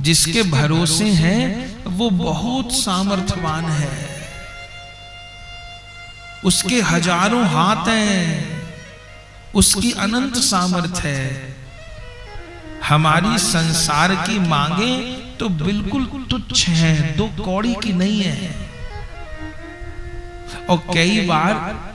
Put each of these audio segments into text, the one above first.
जिसके भरोसे हैं वो बहुत सामर्थ्यवान है, उसके हजारों हाथ हैं, उसकी अनंत सामर्थ्य है। हमारी संसार की मांगे तो बिल्कुल तुच्छ हैं, 2 कौड़ी की नहीं है। और कई बार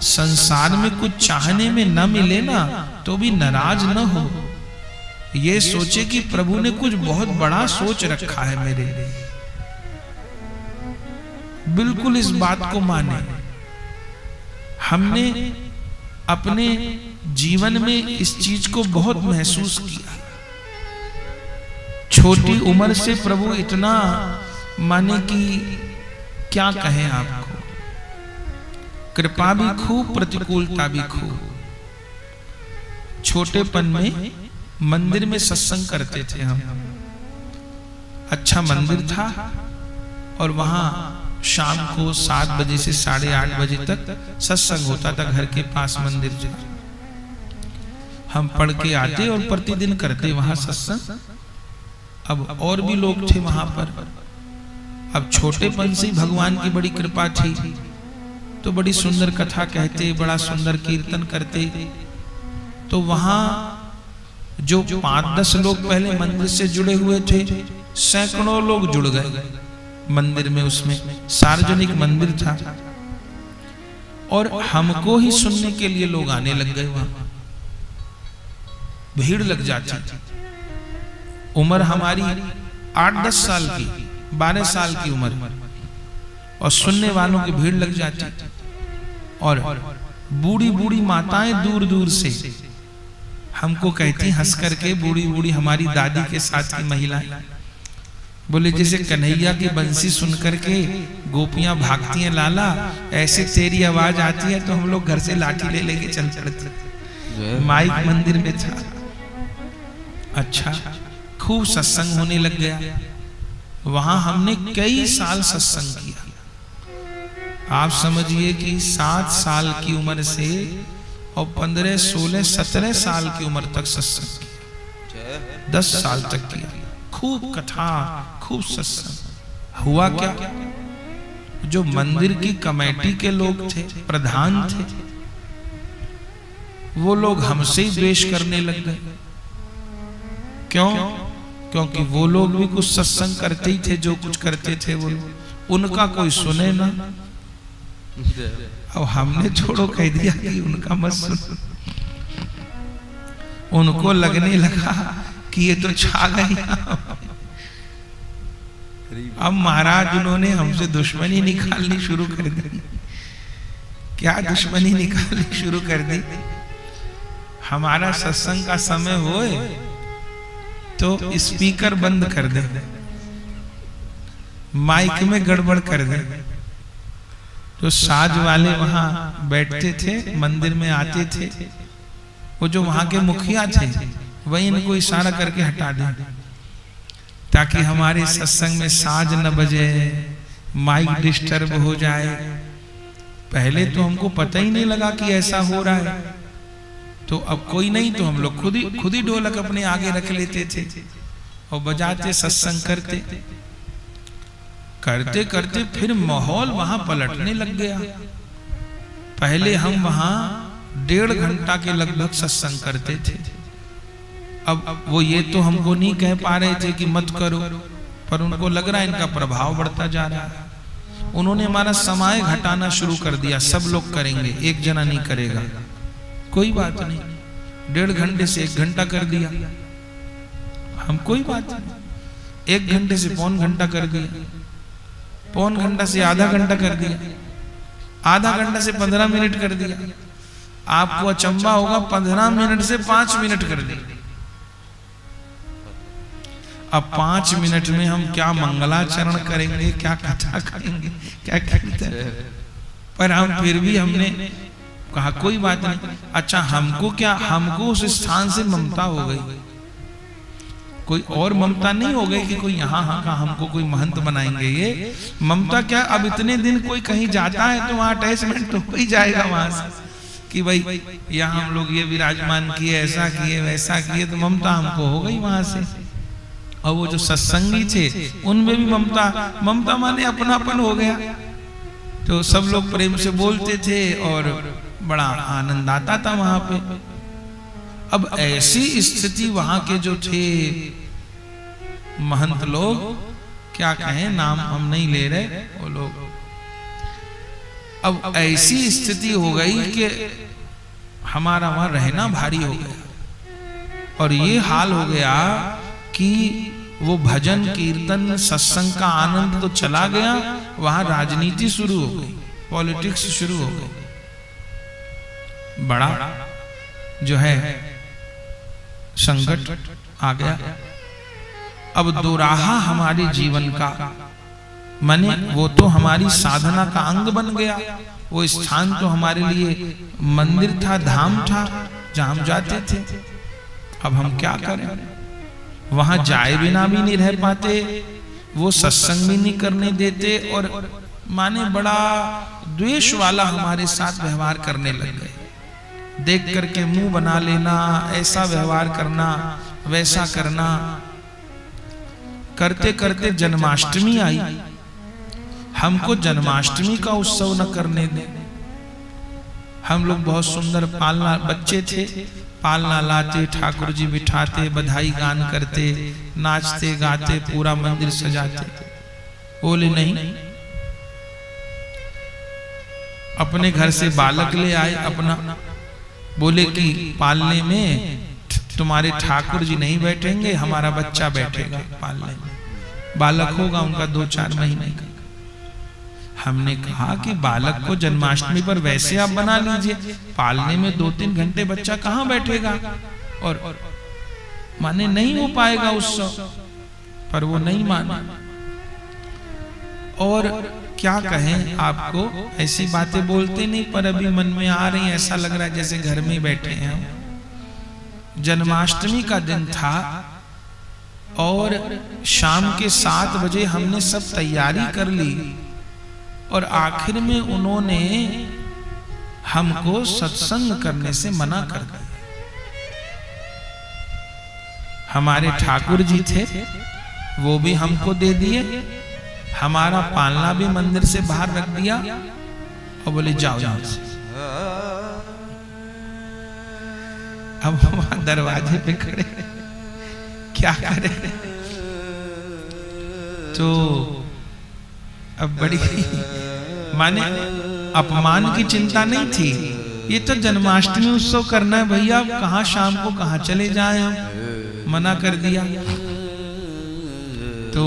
संसार में कुछ चाहने में न मिले ना तो भी नाराज न हो, ये सोचे कि प्रभु ने कुछ बहुत बड़ा सोच रखा है मेरे लिए। बिल्कुल इस बात को माने। हमने अपने जीवन में इस चीज को बहुत महसूस किया। छोटी उम्र से प्रभु इतना माने कि क्या कहें आपको, कृपा भी खूब, प्रतिकूलता भी खूब। छोटेपन में मंदिर में सत्संग करते थे हम। अच्छा मंदिर था और वहां शाम को 7 बजे से 8:30 बजे तक सत्संग होता था। घर के पास मंदिर था। हम पढ़ के आते और प्रतिदिन करते वहां सत्संग। अब और भी लोग थे वहां पर। अब छोटेपन से ही भगवान की बड़ी कृपा थी तो बड़ी सुंदर कथा कहते, बड़ा सुंदर कीर्तन करते। तो वहां जो 5-10 लोग पहले मंदिर से जुड़े हुए थे, सैकड़ों लोग जुड़ गए मंदिर में। उसमें सार्वजनिक मंदिर था और हमको ही सुनने के लिए लोग आने लग गए। वहां भीड़ लग जाती। उम्र हमारी 8-10 साल की, 12 साल की उम्र, और सुनने वालों की भीड़ लग जाती। और बूढ़ी बूढ़ी माताएं दूर दूर से हमको कहती हंस करके, बूढ़ी बूढ़ी हमारी दादी के साथ की महिलाएं, बोले जैसे कन्हैया की बंसी सुन करके गोपियां भागती हैं लाला, ऐसे तेरी आवाज आती है तो हम लोग घर से लाठी ले लेके चल पड़ते। माइक मंदिर में था। अच्छा, खूब सत्संग होने लग गया। वहां हमने कई साल सत्संग किया। आप समझिए कि 7 साल की उम्र से और 15, 16, 17 साल की उम्र तक सत्संग किया। 10 साल तक किया। खूब कथा, खूब सत्संग। हुआ क्या, जो मंदिर की कमेटी के लोग थे, प्रधान थे, वो लोग हमसे ही द्वेष करने लग गए। क्यों? क्योंकि वो लोग भी कुछ सत्संग करते ही थे, जो कुछ करते थे वो लोग, उनका कोई सुने ना। अब हमने छोड़ो कह दिया कि उनका मत सुन। उनको लगने लगा कि ये तो छा गई। अब महाराज उन्होंने हमसे दुश्मनी निकालनी शुरू कर दी। क्या दुश्मनी निकालनी शुरू कर दी? हमारा सत्संग का समय होए तो स्पीकर बंद कर दे, माइक में गड़बड़ कर दे। तो साज वाले वहां बैठते थे, मंदिर में आते थे, वो जो वहां के मुखिया थे वही इनको इशारा करके हटा दे, ताकि हमारे सत्संग में साज न बजे, माइक डिस्टर्ब हो जाए। पहले तो हमको पता ही नहीं लगा कि ऐसा हो रहा है। तो अब कोई नहीं तो हम लोग खुद ही ढोलक अपने आगे रख लेते थे और बजाते, सत्संग करते करते करते फिर माहौल वहां पलटने लग गया। पहले हम वहां 1.5 घंटा के लगभग सत्संग करते थे। अब वो ये तो हमको नहीं कह पा रहे थे कि मत करो, पर उनको लग रहा है इनका प्रभाव बढ़ता जा रहा है। उन्होंने हमारा समय घटाना शुरू कर दिया। सब लोग करेंगे, एक जना नहीं करेगा, कोई बात नहीं। 1.5 घंटे से 1 घंटा कर दिया। हम कोई बात नहीं। 1 घंटे से 1.25 घंटा कर दिया। 1.25 घंटा से आधा घंटा कर दिया। आधा घंटा से 15 मिनट कर दिया। आपको अचंबा होगा, 15 मिनट से 5 मिनट कर दिया। अब 5 मिनट में हम क्या मंगलाचरण करेंगे, क्या कथा करेंगे, क्या कीर्तन। पर हम फिर भी हमने कहा कोई बात नहीं। अच्छा, हमको क्या, हमको उस स्थान से ममता हो गई, कोई और ममता नहीं हो गई कि कोई यहाँ का हमको कोई महंत बनाएंगे। ये ममता क्या, अब इतने दिन कोई कहीं जाता है तो वहां अटैचमेंट तो हो ही जाएगा वहां से कि भाई यहाँ हम लोग ये विराजमान किए, ऐसा किए, वैसा किए, तो ममता हमको हो गई वहां से। और वो जो सत्संगी थे उनमें भी ममता, ममता माने अपनापन हो गया। तो सब लोग प्रेम से बोलते थे और बड़ा आनंद आता था वहां पे। अब ऐसी स्थिति वहां के जो थे महंत लोग, क्या कहें, नाम हम नहीं ले रहे, वो लोग, अब ऐसी स्थिति हो गई कि हमारा वहां रहना भारी हो गया। और ये हाल हो गया कि वो भजन कीर्तन सत्संग का आनंद तो चला गया, वहां राजनीति शुरू हो गई, पॉलिटिक्स शुरू हो गई। बड़ा जो है संकट आ गया। अब दोराहा हमारे जीवन का, माने वो तो हमारी साधना का अंग बन गया, वो स्थान तो हमारे लिए मंदिर था, धाम था, जहां हम जाते थे। अब हम क्या करें, वहां जाए बिना भी नहीं रह पाते, वो सत्संग भी नहीं करने देते, और माने बड़ा द्वेष वाला हमारे साथ व्यवहार करने लग गए। देख करके मुंह बना लेना, ऐसा व्यवहार करना, वैसा करना। करते करते जन्माष्टमी आई, हमको जन्माष्टमी का उत्सव न करने दे। हम लोग बहुत सुंदर पालना बच्चे थे, पालना लाते, ठाकुर जी बिठाते, बधाई गान करते, नाचते गाते, पूरा मंदिर सजाते। बोले नहीं, अपने घर से बालक ले आए अपना, बोले कि पालने में तुम्हारे ठाकुर जी नहीं बैठेंगे, हमारा बच्चा बैठेगा पालने में। बालक होगा उनका 2-4 महीने का। हमने कहा कि बालक को जन्माष्टमी पर वैसे आप बना लीजिए, पालने में 2-3 घंटे बच्चा कहाँ बैठेगा, और माने नहीं हो पाएगा उत्सव। पर वो नहीं माना। और क्या कहें आपको, ऐसी बातें बोलते नहीं, पर अभी मन में आ रही, ऐसा लग रहा है जैसे घर में बैठे हैं। जन्माष्टमी का दिन था और शाम के 7 बजे हमने सब तैयारी कर ली, और आखिर में उन्होंने हमको सत्संग करने से मना कर दिया। हमारे ठाकुर जी थे, वो भी हमको दे दिए, हमारा पालना भी मंदिर से बाहर रख दिया, और बोले जाओ यहां से। अब हम दरवाजे पे खड़े, क्या करें। तो अब बड़ी माने अपमान की चिंता नहीं थी, ये तो जन्माष्टमी उत्सव करना है भैया, कहां शाम को कहां चले जाए, हम मना कर दिया। तो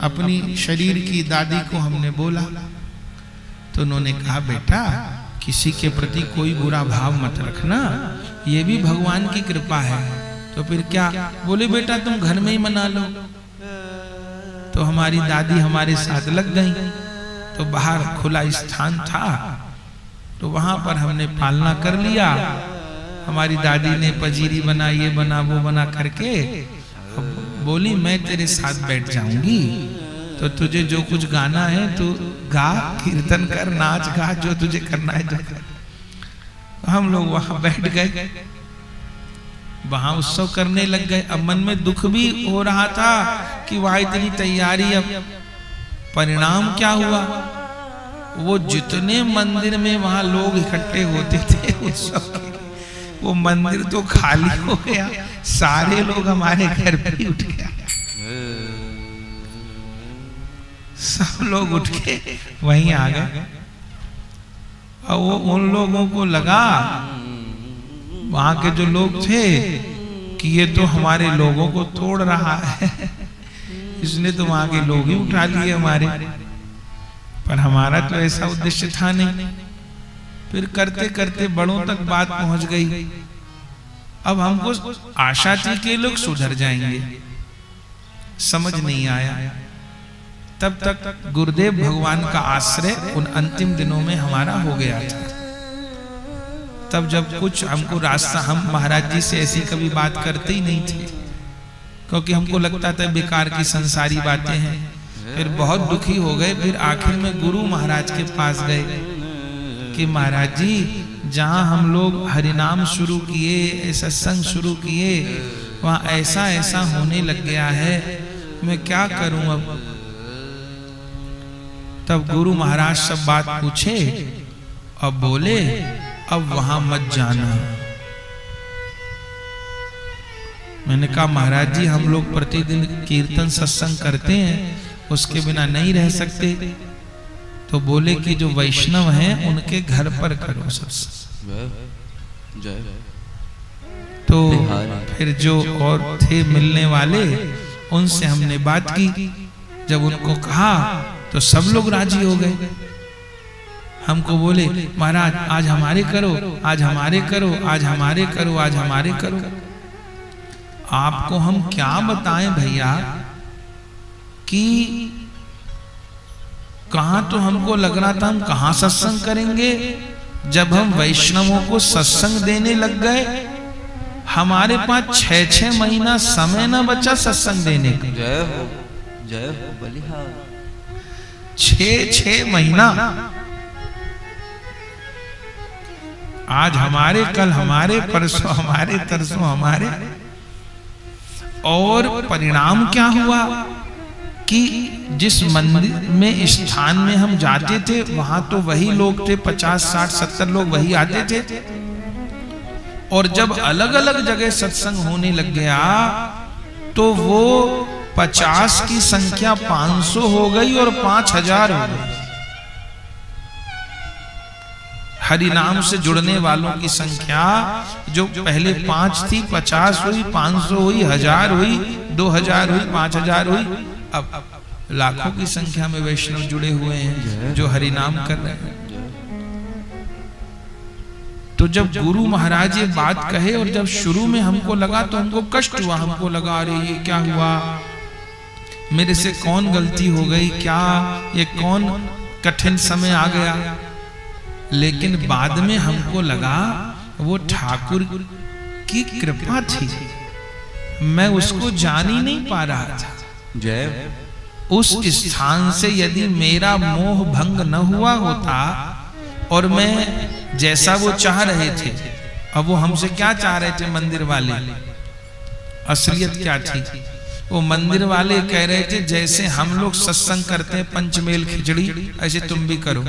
अपनी शरीर की दादी को हमने बोला, तो उन्होंने कहा बेटा किसी के प्रति कोई बुरा भाव मत रखना, ये भी भगवान की कृपा है। तो फिर क्या, बोले बेटा तुम घर में ही मना लो। तो हमारी दादी हमारे साथ लग गई। तो बाहर खुला स्थान था, तो वहां पर हमने पालना कर लिया। हमारी दादी ने पजीरी बना, ये बना, वो बना करके बोली मैं तेरे साथ बैठ जाऊंगी, तो तुझे जो कुछ गाना है तू गा, कीर्तन कर, नाच गा, जो तुझे करना है जो कर। हम लोग वहां बैठ गए, वहां उत्सव करने लग गए। अब मन में दुख भी हो रहा था कि वहां इतनी तैयारी, अब परिणाम क्या हुआ, वो जितने मंदिर में वहां लोग इकट्ठे होते थे उत्सव के, वो मंदिर तो खाली हो गया, सारे लोग हमारे घर पे ही उठ गया। सब लोग उठ के वहीं आ गए। और वो उन लोगों को लगा, वहां के जो लोग थे, कि ये तो हमारे लोगों को तोड़ रहा है, इसने तो वहां के लोग ही उठा लिए हमारे। पर हमारा तो ऐसा उद्देश्य था नहीं। फिर करते करते बड़ों तक बात पहुंच गई। अब हमको आशा थी कि लोग सुधर जाएंगे, समझ नहीं आया। तब तक गुरुदेव भगवान का आश्रय उन अंतिम दिनों में हमारा हो गया था। तब जब कुछ हमको रास्ता, हम महाराज जी से ऐसी कभी बात करते ही नहीं थे, क्योंकि हमको लगता था बेकार की संसारी बातें हैं। फिर बहुत दुखी हो गए। फिर आखिर में गुरु महाराज के पास गए कि महाराज जी, जहां हम लोग हरिनाम शुरू किए, सत्संग शुरू किए, वहां ऐसा ऐसा होने लग गया है, मैं क्या करूं अब। तब गुरु महाराज सब बात पूछे और बोले अब वहां मत जाना। मैंने कहा महाराज जी हम लोग प्रतिदिन कीर्तन सत्संग करते हैं, उसके बिना नहीं रह सकते। तो बोले कि जो वैष्णव हैं उनके घर पर करो सत्संग। तो फिर जो और थे मिलने वाले उनसे हमने बात की। जब उनको कहा तो सब लोग राजी हो गए। हमको बोले महाराज आज हमारे करो, आज हमारे करो, आज हमारे करो, आज हमारे करो। आपको हम क्या बताएं भैया कि कहां तो हमको लग रहा था हम कहां सत्संग करेंगे। जब हम वैष्णवों को सत्संग देने लग गए, हमारे पास 6-6 महीना समय न बचा सत्संग देने का। जय हो बलिहार। 6-6 महीना, आज हमारे, कल हमारे, परसों हमारे, तरसों हमारे। और परिणाम क्या हुआ कि जिस मंदिर में स्थान में हम जाते थे वहां तो वही लोग थे, 50, 60, 70 लोग वही आते थे। और जब अलग अलग जगह सत्संग होने लग गया तो वो 50 की संख्या 500 हो गई और 5000 हो गई। हरि नाम से जुड़ने वालों की संख्या जो पहले 5 थी, 50 हुई, 500 हुई, 1000 हुई, 2000 हुई, 5000 हुई, अब लाखों की संख्या में वैष्णव जुड़े हुए हैं जो हरि नाम कर रहे हैं। तो जब गुरु महाराज ये बात कहे और जब शुरू में हमको लगा तो हमको कष्ट हुआ, हमको लगा अरे ये क्या हुआ, मेरे से कौन गलती हो गई, क्या ये कौन कठिन समय आ गया। लेकिन बाद में हमको लगा वो ठाकुर की कृपा थी, मैं उसको जान ही नहीं पा रहा था। जय। उस स्थान से यदि मेरा मोह भंग न हुआ होता और मैं जैसा वो चाह रहे थे, अब वो हमसे क्या चाह रहे थे मंदिर वाले, असलियत क्या थी, वो मंदिर वाले कह रहे थे जैसे हम लोग सत्संग करते हैं पंचमेल खिचड़ी ऐसे तुम भी करो।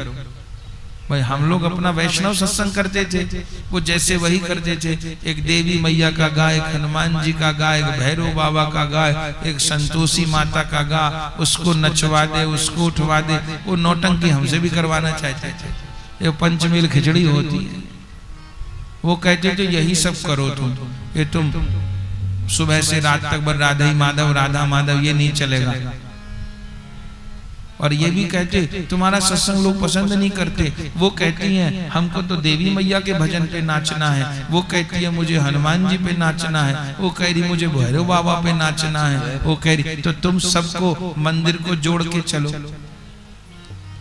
भाई हम लोग अपना वैष्णव सत्संग करते थे, वो जैसे वही करते थे। एक देवी मैया का गा, एक हनुमान जी का गा, एक भैरव बाबा का गा, एक संतोषी माता का गा, उसको नचवा दे, उसको उठवा दे। वो नौटंकी हमसे भी करवाना चाहते थे। ये पंचमेल खिचड़ी होती है, वो कहते थे यही सब करो तुम, ये तुम सुबह से रात तक बस राधा ही माधव, राधा माधव, ये नहीं चलेगा। और ये भी कहते तुम्हारा सत्संग लोग पसंद नहीं करते। वो कहती हैं हमको तो देवी मैया के भजन पे नाचना है, वो कहती है मुझे हनुमान जी पे नाचना है, वो कह रही मुझे भैरव बाबा पे नाचना है, वो कह रही तो तुम सबको मंदिर को जोड़ के चलो।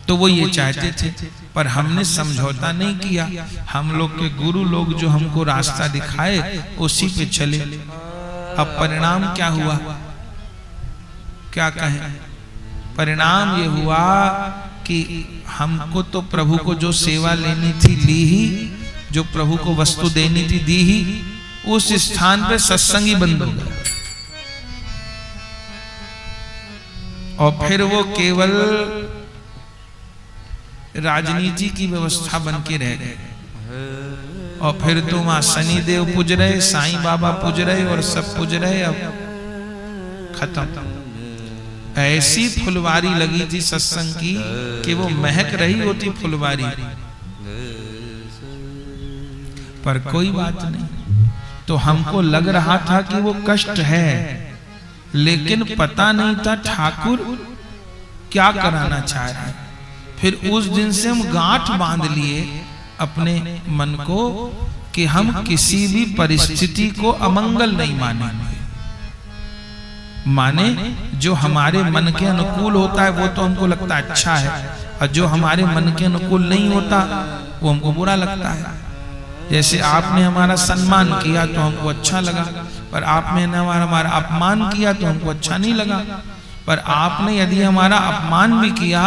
तो वो ये चाहते थे, पर हमने समझौता नहीं किया। हम लोग के गुरु लोग जो हमको रास्ता दिखाए उसी पे चले। अब परिणाम क्या हुआ, क्या कहें। परिणाम ये हुआ कि हमको तो प्रभु को जो सेवा लेनी थी ली ही, जो प्रभु को वस्तु देनी थी दी ही, उस स्थान पे सत्संग ही बंद हो गया। और फिर वो केवल राजनीति की व्यवस्था बन के रह गए। और फिर तो वहां शनिदेव पूज रहे, साईं बाबा पूज रहे और सब पूज रहे। अब खत्म। ऐसी फुलवारी लगी थी सत्संग की कि वो महक रही होती फुलवारी, पर कोई बात नहीं। तो हमको लग रहा था कि वो कष्ट है, लेकिन पता नहीं था ठाकुर क्या कराना चाह रहे हैं। फिर उस दिन से हम गांठ बांध लिए अपने मन को कि हम किसी भी परिस्थिति को अमंगल नहीं मानेंगे। माने जो हमारे मन के अनुकूल होता है वो तो हमको लगता है अच्छा है, और जो हमारे मन के अनुकूल नहीं होता वो हमको बुरा लगता है। जैसे आपने हमारा सम्मान किया तो हमको अच्छा लगा, पर आपने हमारा अपमान किया तो हमको अच्छा नहीं लगा। पर आपने यदि हमारा अपमान भी किया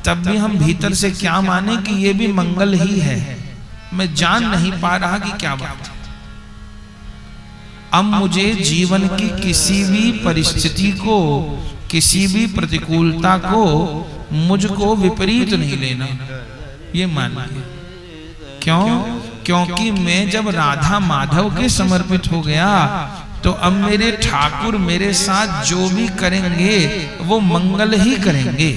तब भी हम भीतर से क्या माने कि ये भी मंगल ही है। मैं जान नहीं पा रहा कि क्या बात है। अब मुझे जीवन की किसी भी परिस्थिति को, किसी भी प्रतिकूलता को मुझको विपरीत नहीं लेना, ये मानिए। क्यों? क्योंकि मैं जब राधा माधव के समर्पित हो गया तो अब मेरे ठाकुर मेरे साथ जो भी करेंगे वो मंगल ही करेंगे।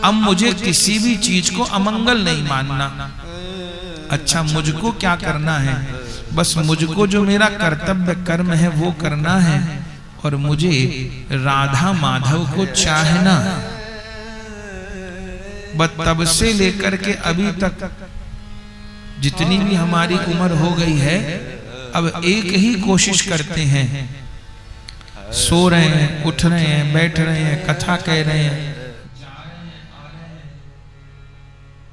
अब मुझे किसी भी चीज को अमंगल नहीं मानना। अच्छा, मुझको क्या करना है? बस मुझको जो मेरा कर्तव्य कर्म है वो करना है, और मुझे राधा माधव को चाहना। बस तब से लेकर के अभी तक जितनी भी हमारी उम्र हो गई है, अब एक ही कोशिश करते हैं, सो रहे हैं, उठ रहे हैं, बैठ रहे हैं, कथा कह रहे हैं, जा रहे हैं, आ रहे हैं,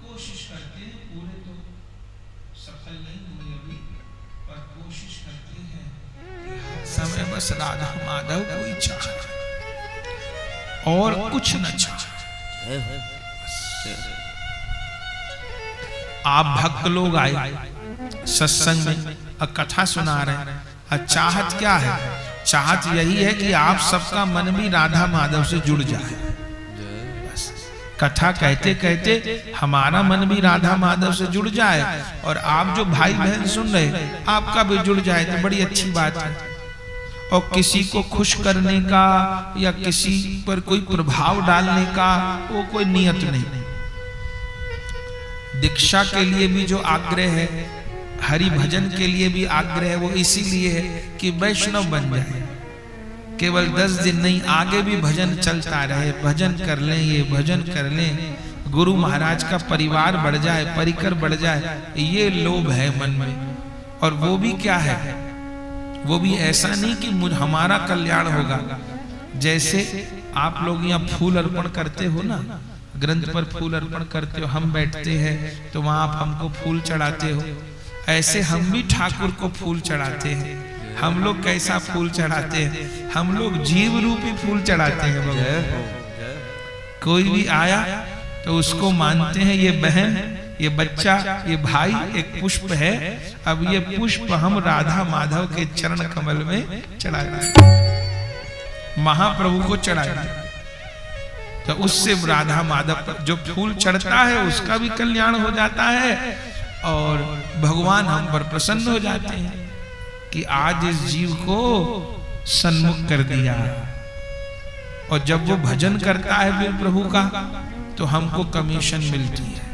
कोशिश करते हैं। पूरे तो सफल नहीं हुए अभी, पर कोशिश करते हैं कि हर समय बस राधा माधव को ही चाहे और कुछ न चाहे। आप भक्त लोग आए सत्संग में, कथा सुना रहे हैं, चाहत क्या है? चाहत यही है कि आप सबका मन भी राधा माधव से जुड़ जाए। बस कथा कहते कहते हमारा मन भी राधा माधव से जुड़ जाए, और आप जो भाई बहन सुन रहे आपका भी जुड़ जाए, तो बड़ी अच्छी बात है। और किसी को खुश करने का या किसी पर कोई प्रभाव डालने का वो कोई नियत नहीं। दीक्षा के लिए भी जो आग्रह है, हरि भजन के लिए भी आग्रह है, वो इसीलिए है कि वैष्णव बन जाए। केवल 10 दिन नहीं, आगे भी भजन चलता रहे, भजन कर लें, ये भजन कर लें, गुरु महाराज का परिवार बढ़ जाए, परिकर बढ़ जाए, ये लोभ है मन में। और वो भी क्या है? वो भी ऐसा नहीं कि हमारा कल्याण होगा। जैसे आप लोग यहाँ फूल अर्पण करते हो ना, ग्रंथ पर फूल अर्पण करते हो, हम बैठते हैं तो वहां आप हमको फूल चढ़ाते हो, ऐसे हम भी ठाकुर को फूल चढ़ाते हैं। हम लोग कैसा फूल चढ़ाते हैं? हम लोग जीव रूपी फूल चढ़ाते हैं भगवान। कोई भी आया तो उसको मानते हैं ये बहन, ये बच्चा, ये भाई एक पुष्प है। अब ये पुष्प हम राधा माधव के चरण कमल में चढ़ाएंगे, महाप्रभु को चढ़ाएंगे, तो उससे राधा माधव जो फूल चढ़ता है उसका भी कल्याण हो जाता है, और भगवान हम पर प्रसन्न हो जाते हैं कि आज इस जीव को सन्मुख कर दिया। और जब वो भजन करता है फिर प्रभु का, तो हमको कमीशन मिलती है।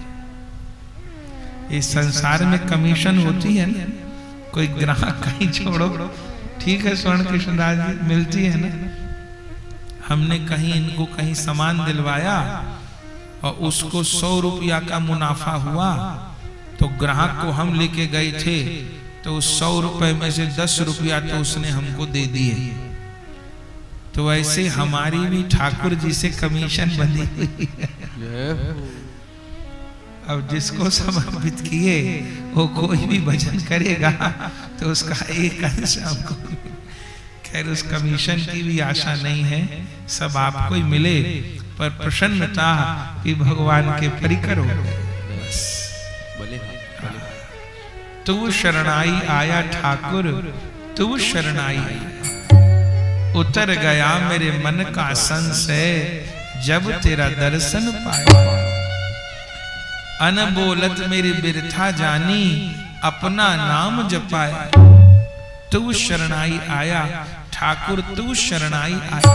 इस संसार में कमीशन होती है ना, कोई ग्राहक कहीं छोड़ो, ठीक है, स्वर्ण कृष्णदास जी मिलती है ना। हमने कहीं इनको कहीं सामान दिलवाया और उसको 100 रुपया का मुनाफा हुआ, तो ग्राहक को हम लेके गए थे, तो उस 100 रुपए में से 10 रुपया तो उसने हमको दे दिए। तो ऐसे हमारी भी ठाकुर जी से कमीशन बनी हुई है। अब जिसको समर्पित किए वो कोई भी भजन करेगा तो उसका एक अंश हमको, खैर उस कमीशन की भी आशा नहीं है, सब आपको ही मिले, पर प्रसन्नता कि भगवान के परिकर हो गए। तू शरणाई आया ठाकुर, तू शरणाई उतर गया मेरे मन का संशय, जब तेरा दर्शन पाया। अनबोलत मेरी बिरथा जानी, अपना नाम जपाया। तू शरणाई आया ठाकुर, तू शरणाई आया।